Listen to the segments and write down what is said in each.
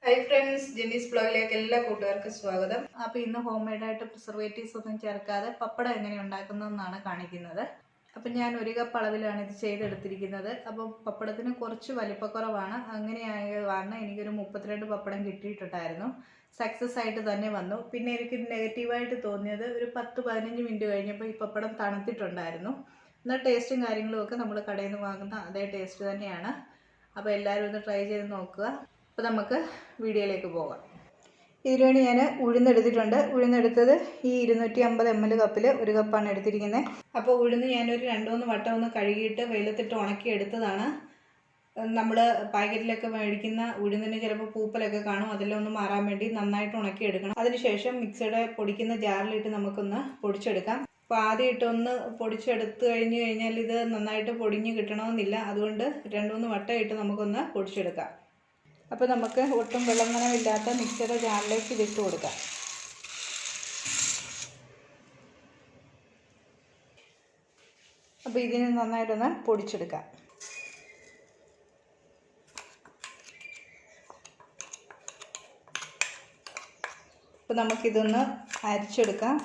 Hi friends, JENY'S vlogിലേക്ക് എല്ലാ കൂട്ടുകാർക്കും സ്വാഗതം. അപ്പോൾ ഇന്ന് ഹോം മെയ്ഡ് ആയിട്ട് പ്രിസർവേറ്റീവ്സ് ഒന്നും ചേർക്കാതെ പപ്പടം എങ്ങനെ ഉണ്ടാക്കുന്നതെന്നാണ് കാണിക്കുന്നത്. അപ്പോൾ ഞാൻ 1 കപ്പ് അളവിലാണ് ഇത് ചെയ്തെടുത്തിരിക്കുന്നത്. അപ്പോൾ പപ്പടത്തിന് കുറച്ച് വലിപ്പക്കുറവാണ്. അങ്ങനെയായതാണ് എനിക്കൊരു 32 പപ്പടം കിട്ടിയിട്ടുണ്ടായിരുന്നു. സക്സസ് ആയിട്ട് തന്നെ വന്നു. പിന്നെ എനിക്ക് നെഗറ്റീവായിട്ട് തോന്നിയത് ഒരു 10-15 മിനിറ്റ് കഴിഞ്ഞപ്പോൾ ഈ പപ്പടം തണുത്തിട്ടുണ്ടായിരുന്നു. എന്നാൽ ടേസ്റ്റും കാര്യങ്ങളും ഒക്കെ നമ്മൾ കടയിൽ നിന്ന് വാങ്ങുന്ന അതേ ടേസ്റ്റ് തന്നെയാണ്. അപ്പോൾ എല്ലാവരും ഒന്ന് ട്രൈ ചെയ്ത് നോക്കുക. അപ്പോൾ നമുക്ക് വീഡിയോയിലേക്ക് പോകാം. ഇതിനുവേണ്ടി ഞാൻ ഉഴുന്നെടുത്തിട്ടുണ്ട്. ഉഴുന്നെടുത്തത് ഈ 250 ml കപ്പിൽ 1 കപ്പാണ് എടുത്തിരിക്കുന്നത്. അപ്പോൾ ഉഴുന്ന് ഞാനൊരു 2-3 വട്ടം ഒന്ന് കഴുകിയിട്ട് വെയിലത്തിട്ട് ഉണക്കി എടുത്തതാണ്. നമ്മൾ പാക്കറ്റിലൊക്കെ മേടിക്കുന്ന ഉഴുന്നിന് ചിലപ്പോൾ പൂപ്പലൊക്കെ കാണും. അതെല്ലാം ഒന്ന് മാറാൻ വേണ്ടി നന്നായിട്ട് ഉണക്കി എടുക്കണം. അതിനുശേഷം മിക്സിയുടെ പൊടിക്കുന്ന ജാറിലിട്ട് നമുക്കൊന്ന് പൊടിച്ചെടുക്കാം. അപ്പോൾ ആദ്യം ഇട്ടൊന്ന് പൊടിച്ചെടുത്ത് കഴിഞ്ഞാൽ ഇത് നന്നായിട്ട് പൊടിഞ്ഞ് കിട്ടണമെന്നില്ല. അതുകൊണ്ട് 2-3 വട്ടം ഇട്ട് നമുക്കൊന്ന് പൊടിച്ചെടുക്കാം. അപ്പോൾ നമുക്ക് ഒട്ടും വെള്ളം നനവില്ലാത്ത മിക്സിയുടെ ജാറിലേക്ക് ഇതിട്ട് കൊടുക്കാം. അപ്പോൾ ഇതിന് നന്നായിട്ടൊന്ന് പൊടിച്ചെടുക്കാം. അപ്പോൾ നമുക്കിതൊന്ന് അരച്ചെടുക്കാം.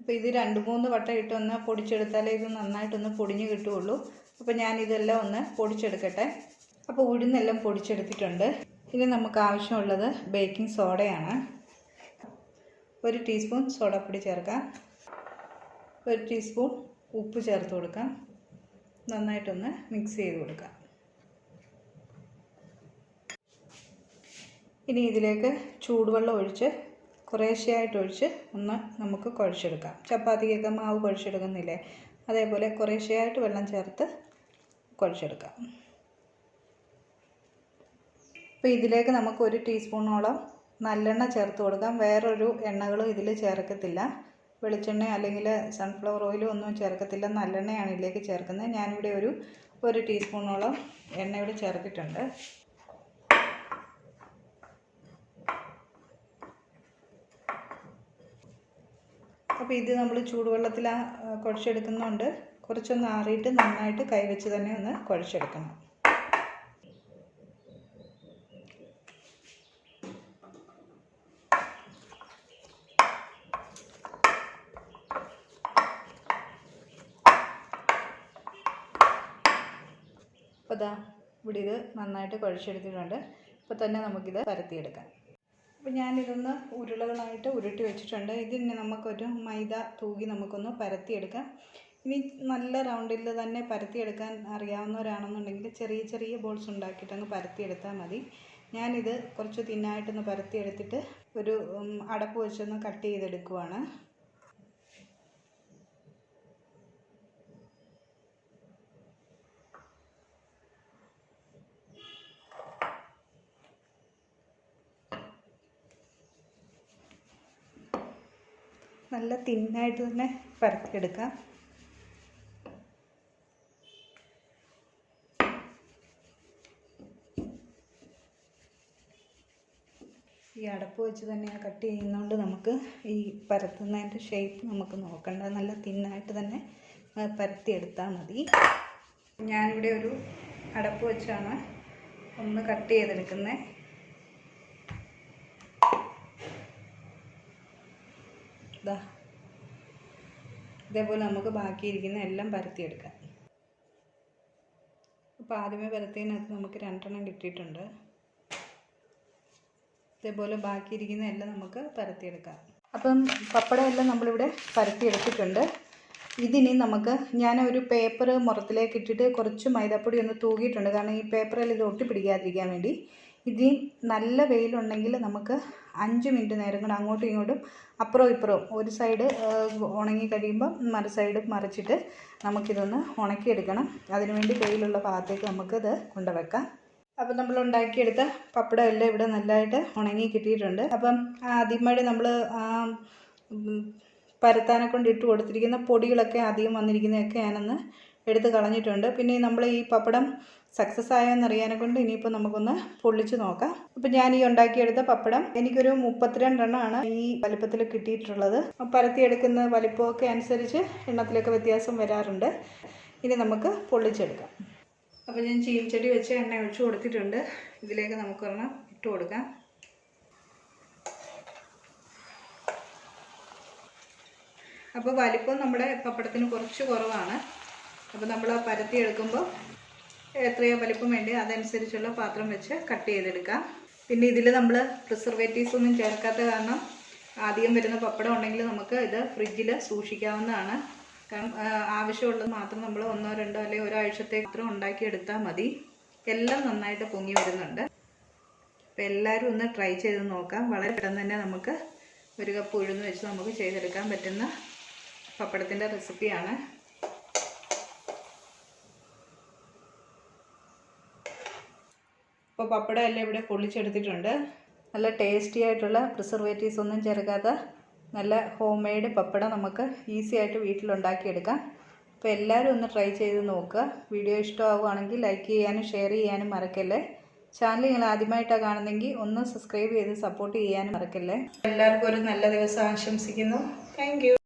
അപ്പോൾ ഇത് 2-3 വട്ടം ഇട്ടൊന്ന് പൊടിച്ചെടുത്താലേ ഇത് നന്നായിട്ടൊന്ന് പൊടിഞ്ഞ് കിട്ടുകയുള്ളൂ. അപ്പോൾ ഞാനിതെല്ലാം ഒന്ന് പൊടിച്ചെടുക്കട്ടെ. അപ്പോൾ ഉഴുന്നെല്ലാം പൊടിച്ചെടുത്തിട്ടുണ്ട്. ഇനി നമുക്ക് ആവശ്യമുള്ളത് ബേക്കിംഗ് സോഡയാണ്. 1 ടീസ്പൂൺ സോഡാപ്പൊടി ചേർക്കാം. 1 ടീസ്പൂൺ ഉപ്പ് ചേർത്ത് കൊടുക്കാം. നന്നായിട്ടൊന്ന് മിക്സ് ചെയ്ത് കൊടുക്കാം. ഇനി ഇതിലേക്ക് ചൂടുവെള്ളം ഒഴിച്ച് കുറേശ്ശെയായിട്ട് ഒഴിച്ച് ഒന്ന് നമുക്ക് കുഴച്ചെടുക്കാം. ചപ്പാത്തിക്കൊക്കെ മാവ് കുഴച്ചെടുക്കുന്നില്ലേ, അതേപോലെ കുറേശ്ശെയായിട്ട് വെള്ളം ചേർത്ത് കുഴച്ചെടുക്കാം. അപ്പോൾ ഇതിലേക്ക് നമുക്ക് 1 ടീസ്പൂണോളം നല്ലെണ്ണ ചേർത്ത് കൊടുക്കാം. വേറൊരു എണ്ണകളും ഇതിൽ ചേർക്കത്തില്ല. വെളിച്ചെണ്ണ അല്ലെങ്കിൽ സൺഫ്ലവർ ഓയിലും ഒന്നും ചേർക്കത്തില്ല. നല്ലെണ്ണയാണ് ഇതിലേക്ക് ചേർക്കുന്നത്. ഞാനിവിടെ ഒരു ടീസ്പൂണോളം എണ്ണ ഇവിടെ ചേർത്തിട്ടുണ്ട്. അപ്പോൾ ഇത് നമ്മൾ ചൂടുവെള്ളത്തിൽ കുഴച്ചെടുക്കുന്നതുകൊണ്ട് കുറച്ചൊന്ന് ആറിയിട്ട് നന്നായിട്ട് കൈവച്ച് തന്നെ ഒന്ന് കുഴച്ചെടുക്കണം. അപ്പോൾ ദാ ഇവിടെ ഇത് നന്നായിട്ട് കുഴച്ചെടുത്തിട്ടുണ്ട്. ഇപ്പോൾ തന്നെ നമുക്കിത് പരത്തിയെടുക്കാം. അപ്പോൾ ഞാനിതൊന്ന് ഉരുളകളായിട്ട് ഉരുട്ടി വെച്ചിട്ടുണ്ട്. ഇതിന് നമുക്കൊരു മൈദ തൂകി നമുക്കൊന്ന് പരത്തിയെടുക്കാം. ഇനി നല്ല റൗണ്ടിൽ തന്നെ പരത്തിയെടുക്കാൻ അറിയാവുന്നവരാണെന്നുണ്ടെങ്കിൽ ചെറിയ ചെറിയ ബോൾസ് ഉണ്ടാക്കിയിട്ട് അങ്ങ് പരത്തിയെടുത്താൽ മതി. ഞാനിത് കുറച്ച് തിന്നായിട്ടൊന്ന് പരത്തിയെടുത്തിട്ട് ഒരു അടപ്പ് വെച്ചൊന്ന് കട്ട് ചെയ്തെടുക്കുവാണ്. നല്ല തിന്നായിട്ട് തന്നെ പരത്തിയെടുക്കാം. ഈ അടപ്പ് വെച്ച് തന്നെ കട്ട് ചെയ്യുന്നതുകൊണ്ട് നമുക്ക് ഈ പരത്തുന്നതിൻ്റെ ഷേപ്പ് നമുക്ക് നോക്കണ്ട. നല്ല തിന്നായിട്ട് തന്നെ പരത്തിയെടുത്താൽ മതി. ഞാനിവിടെ ഒരു അടപ്പ് വെച്ചാണ് ഒന്ന് കട്ട് ചെയ്തെടുക്കുന്നത്. ഇതേപോലെ നമുക്ക് ബാക്കിയിരിക്കുന്ന എല്ലാം പരത്തിയെടുക്കാം. അപ്പോൾ ആദ്യമേ പരത്തിയതിനകത്ത് നമുക്ക് 2 കിട്ടിയിട്ടുണ്ട്. ഇതേപോലെ ബാക്കിയിരിക്കുന്ന എല്ലാം നമുക്ക് പരത്തിയെടുക്കാം. അപ്പം പപ്പടം എല്ലാം നമ്മളിവിടെ പരത്തിയെടുത്തിട്ടുണ്ട്. ഇതിനി നമുക്ക് ഞാനൊരു പേപ്പർ മുറത്തിലേക്ക് ഇട്ടിട്ട് കുറച്ച് മൈദാപ്പൊടി ഒന്ന് തൂകിയിട്ടുണ്ട്. കാരണം ഈ പേപ്പറിൽ ഇത് ഒട്ടിപ്പിടിക്കാതിരിക്കാൻ വേണ്ടി. ഇതിൽ നല്ല വെയിലുണ്ടെങ്കിൽ നമുക്ക് 5 മിനിറ്റ് നേരം കൂടെ അങ്ങോട്ടും ഇങ്ങോട്ടും അപ്പുറവും ഇപ്പുറവും ഒരു സൈഡ് ഉണങ്ങി കഴിയുമ്പം മറു സൈഡ് മറിച്ചിട്ട് നമുക്കിതൊന്ന് ഉണക്കിയെടുക്കണം. അതിനുവേണ്ടി വെയിലുള്ള ഭാഗത്തേക്ക് നമുക്കിത് കൊണ്ടുവെക്കാം. അപ്പം നമ്മൾ ഉണ്ടാക്കിയെടുത്ത പപ്പടം എല്ലാം ഇവിടെ നല്ലതായിട്ട് ഉണങ്ങി കിട്ടിയിട്ടുണ്ട്. അപ്പം ആദ്യമായിട്ട് നമ്മൾ പരത്താനെ കൊണ്ട് ഇട്ട് കൊടുത്തിരിക്കുന്ന പൊടികളൊക്കെ അധികം വന്നിരിക്കുന്നതൊക്കെ ഞാനൊന്ന് എടുത്ത് കളഞ്ഞിട്ടുണ്ട്. പിന്നെ നമ്മൾ ഈ പപ്പടം സക്സസ് ആയെന്നറിയാനെ കൊണ്ട് ഇനിയിപ്പോൾ നമുക്കൊന്ന് പൊള്ളിച്ച് നോക്കാം. അപ്പോൾ ഞാൻ ഈ ഉണ്ടാക്കിയെടുത്ത പപ്പടം എനിക്കൊരു 32 എണ്ണമാണ് ഈ വലിപ്പത്തിൽ കിട്ടിയിട്ടുള്ളത്. പരത്തിയെടുക്കുന്ന വലിപ്പമൊക്കെ അനുസരിച്ച് എണ്ണത്തിലൊക്കെ വ്യത്യാസം വരാറുണ്ട്. ഇനി നമുക്ക് പൊള്ളിച്ചെടുക്കാം. അപ്പോൾ ഞാൻ ചീനിച്ചട്ടി വെച്ച് എണ്ണ ഒഴിച്ച് കൊടുത്തിട്ടുണ്ട്. ഇതിലേക്ക് നമുക്കൊരെണ്ണം ഇട്ട് കൊടുക്കാം. അപ്പോൾ വലിപ്പം നമ്മുടെ പപ്പടത്തിന് കുറച്ച് കുറവാണ്. അപ്പോൾ നമ്മൾ പരത്തി എടുക്കുമ്പോൾ എത്രയോ വലിപ്പം വേണ്ടി അതനുസരിച്ചുള്ള പാത്രം വെച്ച് കട്ട് ചെയ്തെടുക്കാം. പിന്നെ ഇതിൽ നമ്മൾ പ്രിസർവേറ്റീവ്സ് ഒന്നും ചേർക്കാത്ത കാരണം ആദ്യം വരുന്ന പപ്പടം ഉണ്ടെങ്കിൽ നമുക്ക് ഇത് ഫ്രിഡ്ജിൽ സൂക്ഷിക്കാവുന്നതാണ്. കാരണം ആവശ്യമുള്ളത് മാത്രം നമ്മൾ 1, 2 അല്ലെങ്കിൽ ഒരാഴ്ചത്തേക്ക് മാത്രം ഉണ്ടാക്കിയെടുത്താൽ മതി. എല്ലാം നന്നായിട്ട് പൊങ്ങി വരുന്നുണ്ട്. അപ്പോൾ എല്ലാവരും ഒന്ന് ട്രൈ ചെയ്ത് നോക്കാം. വളരെ പെട്ടെന്ന് തന്നെ നമുക്ക് 1 കപ്പ് ഉഴുന്ന് വെച്ച് നമുക്ക് ചെയ്തെടുക്കാൻ പറ്റുന്ന പപ്പടത്തിൻ്റെ റെസിപ്പിയാണ്. അപ്പോൾ പപ്പടം എല്ലാം ഇവിടെ പൊള്ളിച്ചെടുത്തിട്ടുണ്ട്. നല്ല ടേസ്റ്റി ആയിട്ടുള്ള പ്രിസർവേറ്റീവ്സ് ഒന്നും ചേർക്കാത്ത നല്ല ഹോം മെയ്ഡ് പപ്പടം നമുക്ക് ഈസി ആയിട്ട് വീട്ടിലുണ്ടാക്കിയെടുക്കാം. അപ്പോൾ എല്ലാവരും ഒന്ന് ട്രൈ ചെയ്ത് നോക്കുക. വീഡിയോ ഇഷ്ടമാവുകയാണെങ്കിൽ ലൈക്ക് ചെയ്യാനും ഷെയർ ചെയ്യാനും മറക്കല്ലേ. ചാനൽ നിങ്ങൾ ആദ്യമായിട്ടാണ് കാണുന്നതെങ്കിൽ ഒന്ന് സബ്സ്ക്രൈബ് ചെയ്ത് സപ്പോർട്ട് ചെയ്യാനും മറക്കല്ലേ. എല്ലാവർക്കും ഒരു നല്ല ദിവസം ആശംസിക്കുന്നു. Thank you.